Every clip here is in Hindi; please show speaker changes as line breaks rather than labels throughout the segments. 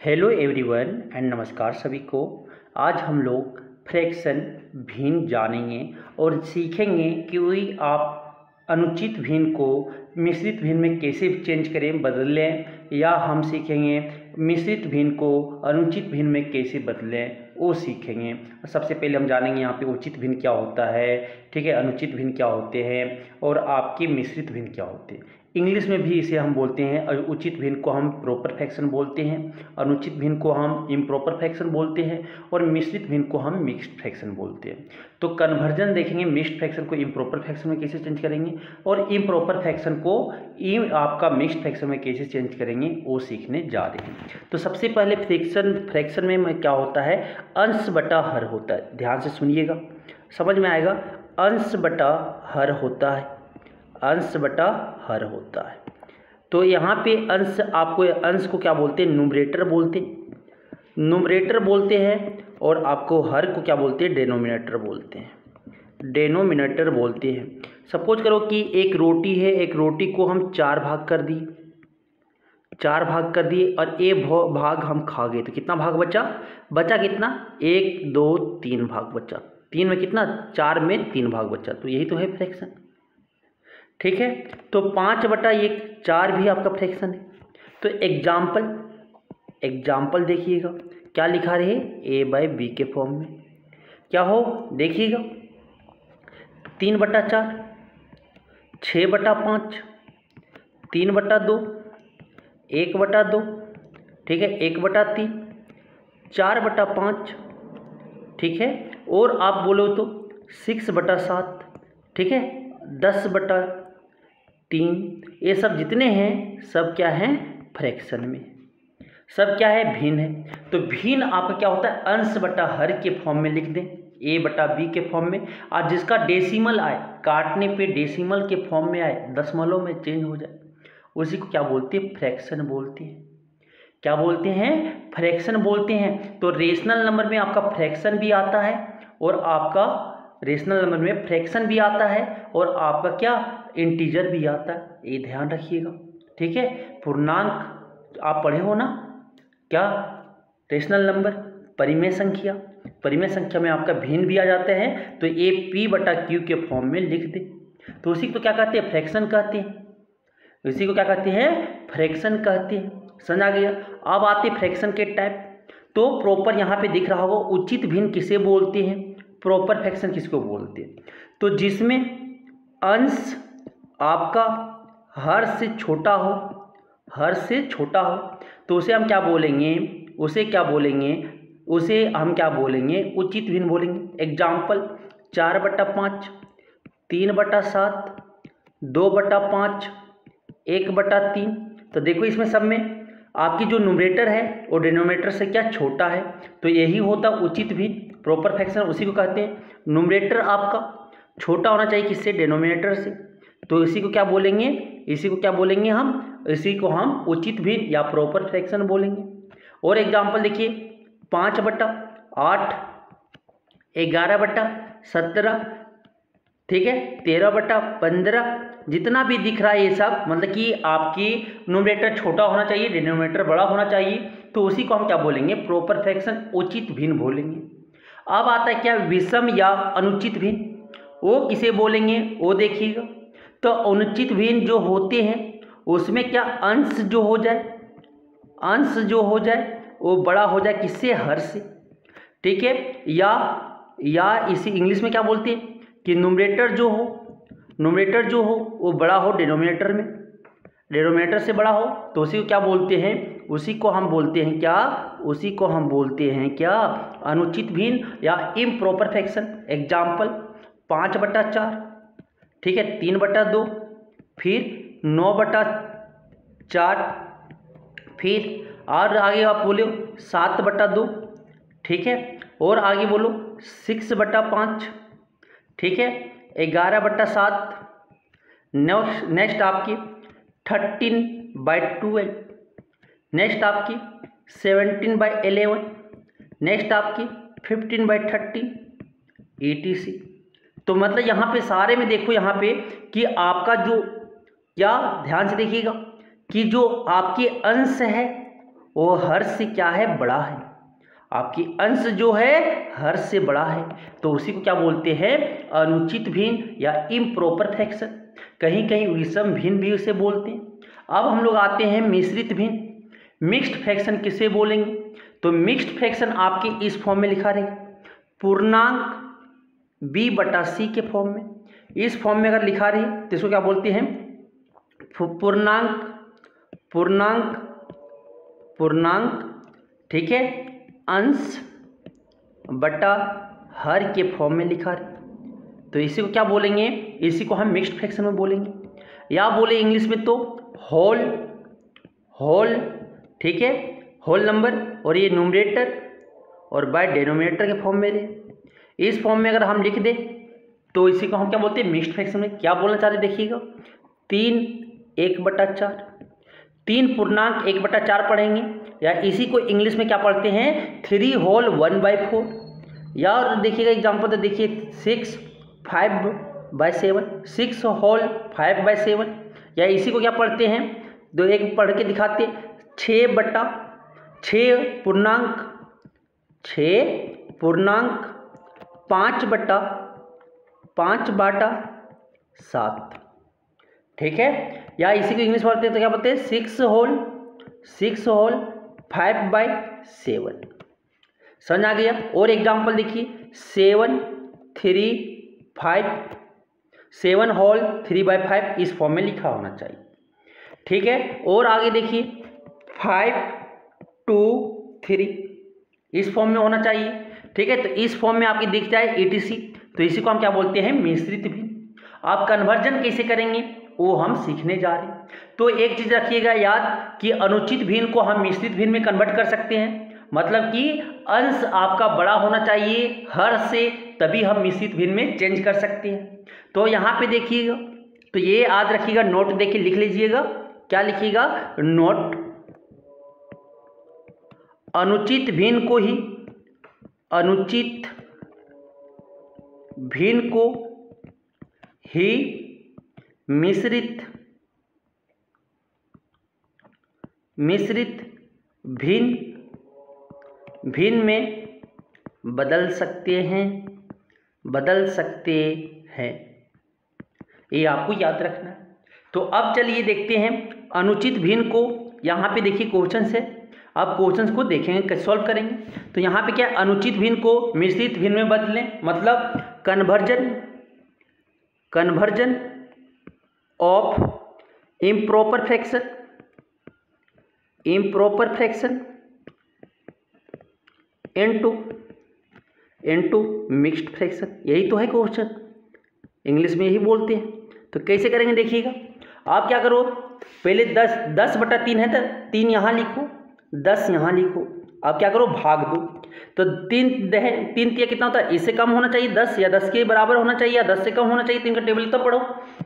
हेलो एवरीवन एंड नमस्कार सभी को। आज हम लोग फ्रैक्शन भिन्न जानेंगे और सीखेंगे कि वही आप अनुचित भिन्न को मिश्रित भिन्न में कैसे चेंज करें, बदलें, या हम सीखेंगे मिश्रित भिन्न को अनुचित भिन्न में कैसे बदलें, वो सीखेंगे। सबसे पहले हम जानेंगे यहाँ पे उचित भिन्न क्या होता है, ठीक है, अनुचित भिन्न क्या होते हैं और आपके मिश्रित भिन्न क्या होते हैं। इंग्लिश में भी इसे हम बोलते हैं, उचित भिन्न को हम प्रॉपर फ्रैक्शन बोलते हैं, अनुचित भिन्न को हम इम्प्रॉपर फ्रैक्शन बोलते हैं और मिश्रित भिन्न को हम मिक्स्ड फ्रैक्शन बोलते हैं। तो कन्वर्जन देखेंगे, मिक्स्ड फ्रैक्शन को इम्प्रॉपर फ्रैक्शन में कैसे चेंज करेंगे और इम्प्रॉपर फ्रैक्शन को आपका मिक्स्ड फ्रैक्शन में कैसे चेंज करेंगे वो सीखने जा रहे हैं। तो सबसे पहले फ्रैक्शन में क्या होता है, अंश बटा हर होता है। ध्यान से सुनिएगा, समझ में आएगा। अंश बटा हर होता है, अंश बटा हर होता है। तो यहाँ पे अंश, आपको अंश को क्या बोलते हैं, न्यूमरेटर बोलते हैं, न्यूमरेटर बोलते हैं, और आपको हर को क्या बोलते हैं, डेनोमिनेटर बोलते हैं, डेनोमिनेटर बोलते हैं। सपोज करो कि एक रोटी है, एक रोटी को हम 4 भाग कर दिए, 4 भाग कर दिए और एक भाग हम खा गए, तो कितना भाग बचा, कितना, 1 2 3 भाग बचा। 3 में कितना, 4 में 3 भाग बचा। तो यही तो है फ्रैक्शन, ठीक है। तो 5/4 भी आपका फ्रैक्शन है। तो एग्जाम्पल देखिएगा, क्या लिखा रहे, a/b के फॉर्म में क्या हो, देखिएगा 3/4, 6/5, 3/2, 1/2, ठीक है, 1/3, 4/5, ठीक है, और आप बोलो तो 6/7, ठीक है, 10/3। ये सब जितने हैं सब क्या हैं, फ्रैक्शन में, सब क्या है, भिन्न है। तो भिन्न आपका क्या होता है, अंश बटा हर के फॉर्म में लिख दें, a/b के फॉर्म में। और जिसका डेसिमल आए, काटने पे डेसिमल के फॉर्म में आए, दशमलव में चेंज हो जाए, उसी को क्या बोलते हैं, फ्रैक्शन बोलते हैं। क्या बोलते हैं, फ्रैक्शन बोलते हैं। तो रेशनल नंबर में आपका फ्रैक्शन भी आता है और आपका रेशनल नंबर में फ्रैक्शन भी आता है और आपका क्या, इंटीजर भी आता है। ये ध्यान रखिएगा, ठीक है। पूर्णांक आप पढ़े हो ना, क्या, रेशनल नंबर, परिमेय संख्या, परिमेय संख्या में आपका भिन्न भी आ जाते हैं। तो ये p/q के फॉर्म में लिख दे। तो उसी को क्या कहते हैं, फ्रैक्शन कहते हैं। इसी को क्या कहते हैं, फ्रैक्शन कहते हैं। समझ आ गया। अब आते फ्रैक्शन के टाइप। तो प्रॉपर यहाँ पे दिख रहा होगा, उचित भिन्न किसे बोलते हैं, प्रॉपर फ्रैक्शन किसको बोलते हैं। तो जिसमें अंश आपका हर से छोटा हो, हर से छोटा हो, तो उसे हम क्या बोलेंगे, उसे हम क्या बोलेंगे, उचित भिन्न बोलेंगे। एग्जाम्पल 4/5, 3/7, 2/5, 1/3। तो देखो इसमें सब में आपकी जो न्यूमरेटर है वो डिनोमिनेटर से क्या, छोटा है। तो यही होता उचित भिन्न, प्रॉपर फ्रैक्शन उसी को कहते हैं। न्यूमरेटर आपका छोटा होना चाहिए किससे, डिनोमिनेटर से। तो इसी को क्या बोलेंगे, इसी को हम उचित भिन्न या प्रॉपर फ्रैक्शन बोलेंगे। और एग्जाम्पल देखिए, 5/8, 11/17, ठीक है, 13/15, जितना भी दिख रहा है ये सब, मतलब कि आपकी न्यूमरेटर छोटा होना चाहिए, डिनोमिनेटर बड़ा होना चाहिए। तो उसी को हम क्या बोलेंगे, प्रॉपर फ्रैक्शन, उचित भिन्न बोलेंगे। अब आता है क्या, विषम या अनुचित भिन्न, वो किसे बोलेंगे, वो देखिएगा। तो अनुचित भिन्न जो होते हैं उसमें क्या, अंश जो हो जाए वो बड़ा हो जाए किससे, हर से, ठीक है। या इसी इंग्लिश में क्या बोलते हैं कि न्यूमरेटर जो हो वो बड़ा हो डिनोमिनेटर में, डिनोमिनेटर से बड़ा हो। तो उसी को क्या बोलते हैं, उसी को हम बोलते हैं क्या, अनुचित भिन्न या इम्प्रॉपर फ्रैक्शन। एग्जाम्पल 5/4, ठीक है, 3/2, फिर 9/4, फिर और आगे आप बोलो 7/2, ठीक है, और आगे बोलो 6/5, ठीक है, 11/7, नेक्स्ट आपकी 13/12, नेक्स्ट आपकी 17/11, नेक्स्ट आपकी 15/13, etc। तो मतलब यहाँ पे सारे में देखो, यहाँ पे कि आपका जो, क्या ध्यान से देखिएगा कि जो आपके अंश है वो हर से क्या है, बड़ा है। आपकी अंश जो है हर से बड़ा है, तो उसी को क्या बोलते हैं, अनुचित भिन्न या इम्प्रॉपर फ्रैक्शन। कहीं कहीं विषम भिन्न भी उसे बोलते हैं। अब हम लोग आते हैं मिश्रित भिन्न। मिक्स्ड फ्रैक्शन किसे बोलेंगे, तो मिक्स्ड फ्रैक्शन आपके इस फॉर्म में लिखा रहेगा, पूर्णांक b/c के फॉर्म में। इस फॉर्म में अगर लिखा रही तो इसको क्या बोलते हैं, पूर्णांक, ठीक है, अंश बटा हर के फॉर्म में लिखा रही, तो इसी को क्या बोलेंगे, इसी को हम मिक्स्ड फ्रैक्शन में बोलेंगे, या बोले इंग्लिश में तो होल, ठीक है, होल नंबर, और ये न्यूमरेटर और बाय डिनोमिनेटर के फॉर्म में रहे। इस फॉर्म में अगर हम लिख दें तो इसी को हम क्या बोलते हैं, मिक्स्ड फ्रैक्शन में। क्या बोलना चाह रहे देखिएगा, 3 1/4, 3 पूर्णांक 1/4 पढ़ेंगे, या इसी को इंग्लिश में क्या पढ़ते हैं, 3 होल 1/4, या और देखिएगा एग्जाम्पल तो देखिए 6 5/7, 6 होल 5/7, या इसी को क्या पढ़ते हैं, दो एक पढ़ के दिखाते, 6 पूर्णांक 5/7, ठीक है, या इसी को इंग्लिश पढ़ते हैं तो क्या बोलते हैं, 6 होल 5/7। समझ आ गया। और एग्जाम्पल देखिए 7 होल 3/5 इस फॉर्म में लिखा होना चाहिए, ठीक है। और आगे देखिए 5 2 3 इस फॉर्म में होना चाहिए, ठीक है। तो इस फॉर्म में आपकी दिख जाए etc, तो इसी को हम क्या बोलते हैं, मिश्रित भिन्न। आप कन्वर्जन कैसे करेंगे वो हम सीखने जा रहे हैं। तो एक चीज रखिएगा याद कि अनुचित भिन्न को हम मिश्रित भिन्न में कन्वर्ट कर सकते हैं, मतलब कि अंश आपका बड़ा होना चाहिए हर से, तभी हम मिश्रित भिन्न में चेंज कर सकते हैं। तो यहाँ पे देखिएगा, तो ये याद रखिएगा, नोट देखिए लिख लीजिएगा, क्या लिखिएगा, नोट, अनुचित भिन्न को ही मिश्रित भिन्न में बदल सकते हैं, ये आपको याद रखना है। तो अब चलिए देखते हैं अनुचित भिन्न को। यहाँ पे देखिए क्वेश्चन है, अब क्वेश्चन को देखेंगे, सॉल्व करेंगे। तो यहाँ पे क्या, अनुचित भिन्न को मिश्रित भिन्न में बदलें, मतलब conversion of improper fraction into mixed fraction, यही तो है क्वेश्चन, इंग्लिश में यही बोलते हैं। तो कैसे करेंगे देखिएगा, आप क्या करो, पहले 10/3 है तो 3 यहाँ लिखो, 10 यहाँ लिखो, आप क्या करो, भाग दो। तो 3 3 कितना होता है, इससे कम होना चाहिए 10, या 10 के बराबर होना चाहिए, या 10 से कम होना चाहिए, 3 का टेबल तो पढ़ो।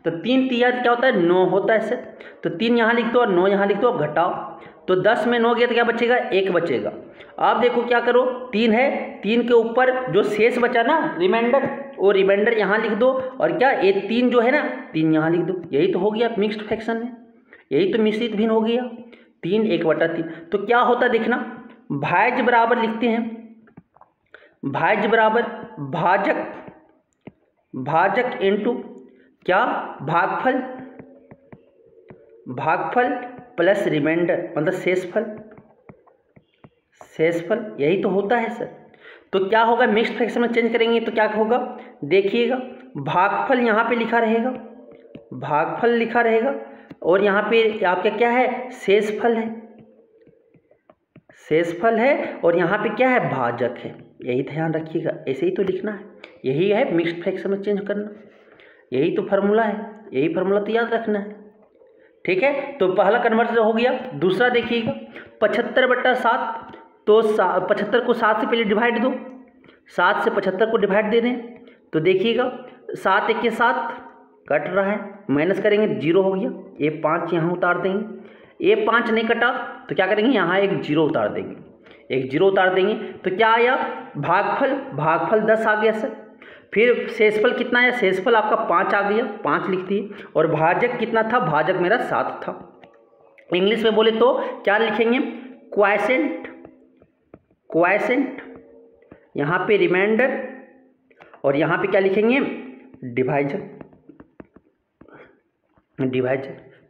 तो 3 क्या होता है, 9 होता है सर। तो 3 यहाँ लिख दो और 9 यहाँ लिख दो, अब घटाओ, तो 10 में 9 गया तो क्या बचेगा, 1 बचेगा। आप देखो क्या करो, 3 है, 3 के ऊपर जो शेष बचा ना रिमाइंडर, वो रिमाइंडर यहाँ लिख दो, और क्या ये 3 जो है ना, 3 यहाँ लिख दो, यही तो हो गया मिक्स्ड फ्रैक्शन में, यही तो मिश्रित भिन्न हो गया, 3 1/3। तो क्या होता देखना, भाज्य बराबर लिखते हैं, भाज्य बराबर भाजक इनटू क्या, भागफल प्लस रिमाइंडर, मतलब शेषफल, यही तो होता है सर। तो क्या होगा, मिक्स्ड फ्रैक्शन में चेंज करेंगे तो क्या होगा, देखिएगा, भागफल यहाँ पे लिखा रहेगा, भागफल लिखा रहेगा, और यहाँ पे आपका क्या है, शेषफल है, और यहाँ पे क्या है, भाजक है, यही ध्यान रखिएगा, ऐसे ही तो लिखना है, यही है मिक्स्ड फ्रैक्शन में चेंज करना, यही तो फार्मूला है, यही फार्मूला तो याद रखना है, ठीक है। तो पहला कन्वर्जन हो गया। दूसरा देखिएगा 75/7, तो 75 को 7 से पहले डिवाइड दो, 7 से 75 को डिवाइड दे दें, तो देखिएगा 7 1 के 7 कट रहा है, माइनस करेंगे 0 हो गया, ये 5 यहाँ उतार देंगे, ये 5 नहीं कटा तो क्या करेंगे, यहाँ एक 0 उतार देंगे, एक 0 उतार देंगे, तो क्या आया, भागफल 10 आ गया सर। फिर शेषफल कितना आया, शेषफल आपका 5 आ गया, 5 लिख दिए, और भाजक कितना था, भाजक मेरा 7 था। इंग्लिश में बोले तो क्या लिखेंगे, क्वासेंट, यहाँ पे रिमाइंडर और यहाँ पे क्या लिखेंगे, डिवाइजर।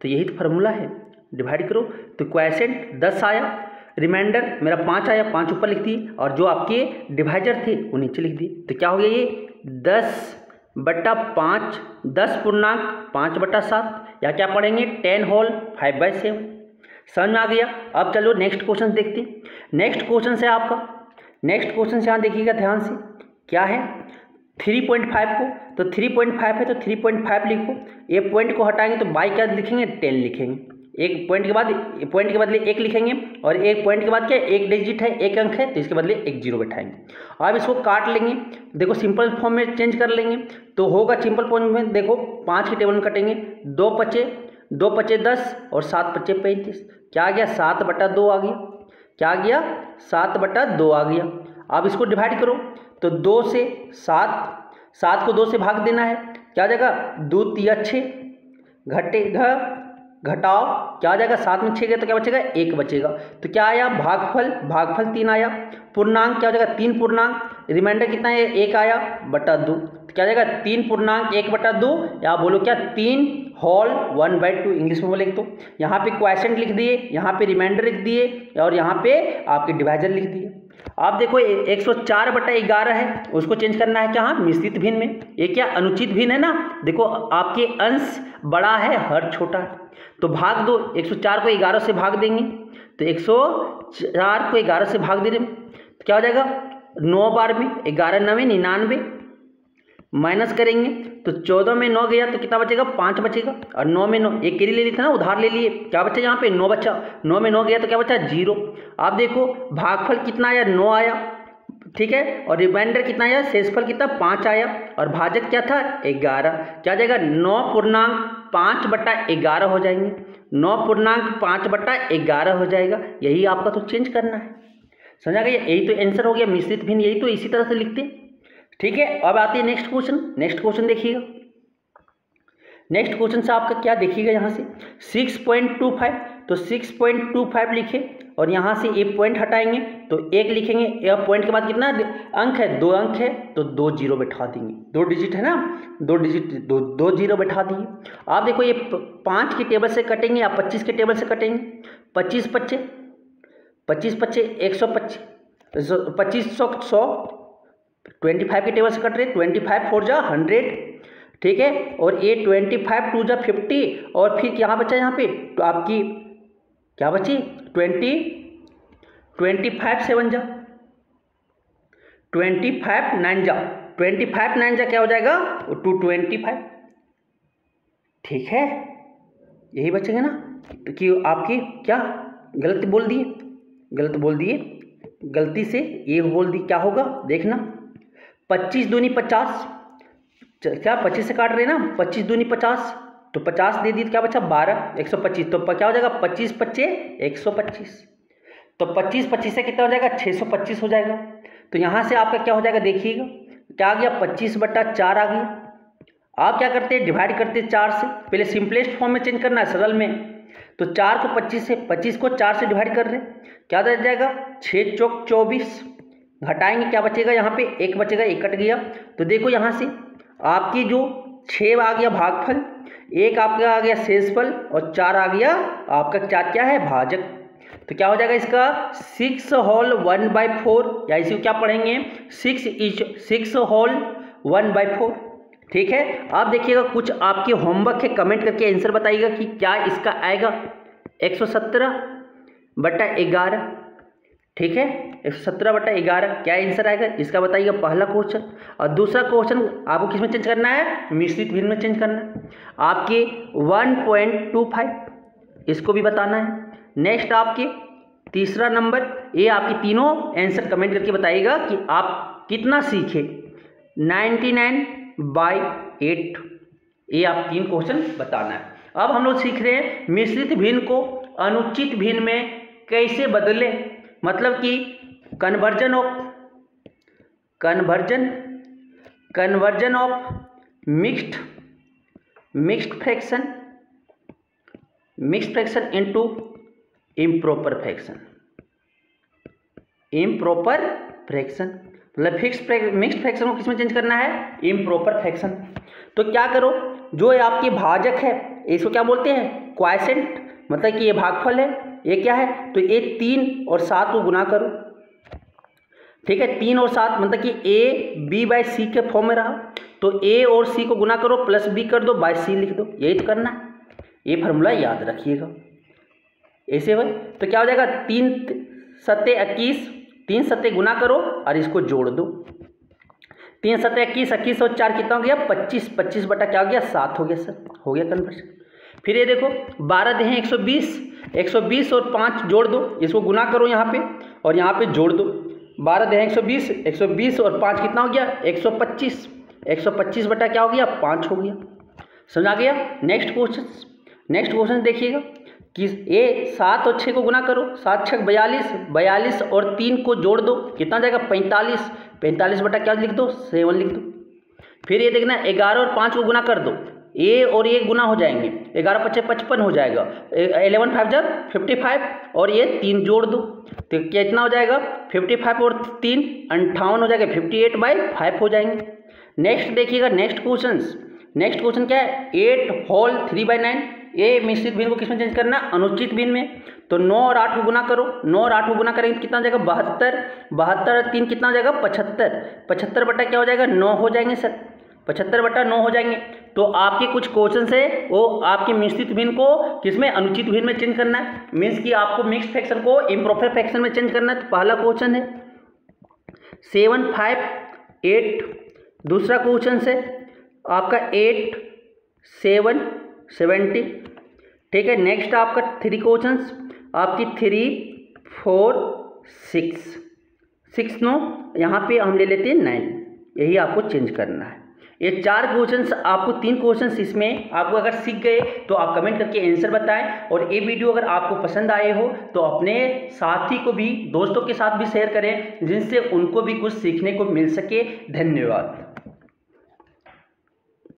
तो यही तो फार्मूला है, डिवाइड करो तो क्वासेंट 10 आया, रिमाइंडर मेरा 5 आया, 5 ऊपर लिख दिए और जो आपके डिवाइजर थे वो नीचे लिख दिए। तो क्या हो गया ये 10/5, 10.5/7 या क्या पढ़ेंगे 10 होल 5/7। समझ में आ गया। अब चलो नेक्स्ट क्वेश्चन देखते हैं। नेक्स्ट क्वेश्चन से यहाँ देखिएगा ध्यान से, क्या है 3.5 को, तो 3.5 है तो 3.5 लिखो, ये पॉइंट को हटाएंगे तो बाई क्या लिखेंगे 10 लिखेंगे, एक पॉइंट के बदले 1 लिखेंगे और एक पॉइंट के बाद क्या एक डिजिट है, एक अंक है तो इसके बदले एक 0 बैठाएंगे। अब इसको काट लेंगे, देखो सिंपल फॉर्म में चेंज कर लेंगे तो होगा सिंपल फॉर्म में, देखो 5 के टेबल में कटेंगे, 2 पचे 10 और 7 पचे 35, क्या आ गया 7/2 आ गया, क्या आ गया 7/2 आ गया। अब इसको डिवाइड करो तो 2 से 7 को 2 से भाग देना है, क्या आ जाएगा 2 3 6 घटाओ क्या आ जाएगा 7 में 6 गया तो क्या बचेगा 1 बचेगा। तो क्या आया भागफल 3 आया, पूर्णांक क्या हो जाएगा 3 पूर्णांक, रिमाइंडर कितना है 1 आया बटा 2, तो क्या आ जाएगा 3 पूर्णांक 1/2 या बोलो क्या 3 होल 1/2 इंग्लिश में बोले तो। यहाँ पे क्वासेंट लिख दिए, यहाँ पे रिमाइंडर लिख दिए और यहाँ पे आपके डिवाइजर लिख दिए। आप देखो 104/11 है, उसको चेंज करना है क्या मिश्रित भिन्न में, ये क्या अनुचित भिन्न है ना। देखो आपके अंश बड़ा है हर छोटा है, तो भाग दो, 104 को 11 से भाग देंगे तो 104 को 11 से भाग दे रहे तो क्या हो जाएगा 9 बार में 11 9 99, माइनस करेंगे तो 14 में 9 गया तो कितना बचेगा 5 बचेगा, और 9 में 9 एक कैरी ले ली था ना, उधार ले लिए, क्या बचा यहाँ पे 9 बचा, 9 में 9 गया तो क्या बचा 0। आप देखो भागफल कितना आया 9 आया, ठीक है, और रिमाइंडर कितना आया शेषफल कितना 5 आया, और भाजक क्या था 11, क्या जाएगा 9.5/11 हो जाएंगे, 9.5/11 हो जाएगा। यही आपका तो चेंज करना है, समझा गया, यही तो आंसर हो गया मिश्रित भिन्न, यही तो इसी तरह से लिखते हैं। ठीक है, अब आते हैं नेक्स्ट क्वेश्चन देखिएगा। नेक्स्ट क्वेश्चन से आपका क्या देखिएगा यहाँ से 6.25, तो 6.25 लिखे और यहाँ से एक पॉइंट हटाएंगे तो 1 लिखेंगे, यह पॉइंट के बाद कितना अंक है 2 अंक है तो 2 0 बैठा देंगे, 2 डिजिट है ना, 2 डिजिट 2 0 बैठा दिए। आप देखो ये 5 के टेबल से कटेंगे या 25 के टेबल से कटेंगे, 25 पच्चे 125, 100 25 के टेबल से कट रहे, 25 4 जा 100, ठीक है, और ये 25 2 जा 50 और फिर क्या बचा यहाँ पे तो आपकी क्या बची 25 7 जा 25 9 जा 25 9 जा क्या हो जाएगा 225, ठीक है, यही बचेगा ना। तो कि आपकी क्या गलत बोल दिए, गलती से ये बोल दी, क्या होगा देखना 25 दूनी 50, क्या 25 से काट रहे ना, 25 दूनी 50 तो 50 दे दी तो क्या बचा 12 125, तो क्या हो जाएगा 25 पच्चे 125, तो 25 25 से कितना हो जाएगा 625 हो जाएगा। तो यहाँ से आपका क्या हो जाएगा देखिएगा, क्या आ गया 25/4 आ गया। आप क्या करते हैं डिवाइड करते हैं 4 से, पहले सिंपलेस्ट फॉर्म में चेंज करना है सरल में, तो 4 को 25 को 4 से डिवाइड कर रहे हैं, क्या हो जाएगा 6 चौक 24, घटाएंगे क्या बचेगा यहाँ पे 1 बचेगा, 1 कट गया। तो देखो यहाँ से आपकी जो 6 आ गया भागफल, 1 आपका आ गया शेषफल और 4 आ गया आपका 4 क्या है भाजक, तो क्या हो जाएगा इसका 6 होल 1/4 या इसी को क्या पढ़ेंगे 6 होल 1/4, ठीक है। आप देखिएगा कुछ आपके होमवर्क है, कमेंट करके आंसर बताइएगा कि क्या इसका आएगा 117/11, ठीक है, 117/11 क्या आंसर आएगा इसका बताइएगा, पहला क्वेश्चन। और दूसरा क्वेश्चन आपको किस में चेंज करना है मिश्रित भिन्न में चेंज करना है, आपके 1.25 इसको भी बताना है। नेक्स्ट आपके तीसरा नंबर, ये आपके तीनों आंसर कमेंट करके बताइएगा कि आप कितना सीखे 99/8, ये आप 3 क्वेश्चन बताना है। अब हम लोग सीख रहे हैं मिश्रित भिन्न को अनुचित भिन्न में कैसे बदले, मतलब कि conversion of mixed fraction into improper fraction, improper fraction, मतलब मिक्स्ड फ्रैक्शन को किसमें चेंज करना है, इम्प्रॉपर फ्रैक्शन। तो क्या करो, जो आपके भाजक है इसको क्या बोलते हैं, क्वाइसेंट, मतलब कि ये भागफल है, ये क्या है, तो ये 3 और 7 को गुना करो, ठीक है, 3 और 7 मतलब कि ए बी बाई सी के फॉर्म में रहा, तो ए और सी को गुना करो प्लस बी कर दो बाई सी लिख दो, यही तो करना है, ये फार्मूला याद रखिएगा। ऐसे भाई तो क्या हो जाएगा, 3 सत्ते 21, 3 सत्ते गुना करो और इसको जोड़ दो, 3 सत्ते 21, 21 और 4 कितना हो गया 25, 25 बटा क्या हो गया 7 हो गया सर, हो गया कन्वर्शन। फिर ये देखो 12 दें 120, 120 और 5 जोड़ दो, इसको गुना करो यहाँ पे और यहाँ पे जोड़ दो, 12 दें 120, 120 और 5 कितना हो गया 125, 125 बटा क्या हो गया 5 हो गया, समझ आ गया। नेक्स्ट क्वेश्चन देखिएगा कि ये 7 और 6 को गुना करो, 7 6 42, 42 और 3 को जोड़ दो, कितना जाएगा 45, 45 बटा क्या लिख दो 7 लिख दो। फिर ये देखना 11 और 5 को गुना कर दो, ए और ये गुना हो जाएंगे, 11 5 55 हो जाएगा, 11 5 जब 55 और ये 3 जोड़ दो, तो कितना हो जाएगा 55 और 3 58 हो जाएगा, 58/5 हो जाएंगे। नेक्स्ट देखिएगा, नेक्स्ट क्वेश्चन क्या है, 8 होल 3/9, ये मिश्रित भिन्न को किसमें चेंज करना, अनुचित भिन्न में। तो 9 और 8 को गुना करो, 9 और 8 को गुना करेंगे कितना जाएगा 72, 72 और 3 कितना हो जाएगा 75, 75 बटा क्या हो जाएगा 9 हो जाएंगे सर, 75 बटा 9 हो जाएंगे। तो आपके कुछ क्वेश्चन है वो आपके मिश्रित भिन्न को किसमें, अनुचित भिन्न में चेंज करना है, मीन्स कि आपको मिक्स्ड फ्रैक्शन को इम्प्रॉपर फ्रैक्शन में चेंज करना है। तो पहला क्वेश्चन है 7 5 8, दूसरा क्वेश्चन है आपका 8 7 70, ठीक है। नेक्स्ट आपका 3 क्वेश्चन आपकी 3 4 6 9, यहाँ पे हम ले लेते हैं 9, यही आपको चेंज करना है। ये 4 क्वेश्चंस आपको, 3 क्वेश्चंस इसमें आपको अगर सीख गए तो आप कमेंट करके आंसर बताएं, और ये वीडियो अगर आपको पसंद आए हो तो अपने साथी को भी, दोस्तों के साथ भी शेयर करें, जिनसे उनको भी कुछ सीखने को मिल सके। धन्यवाद।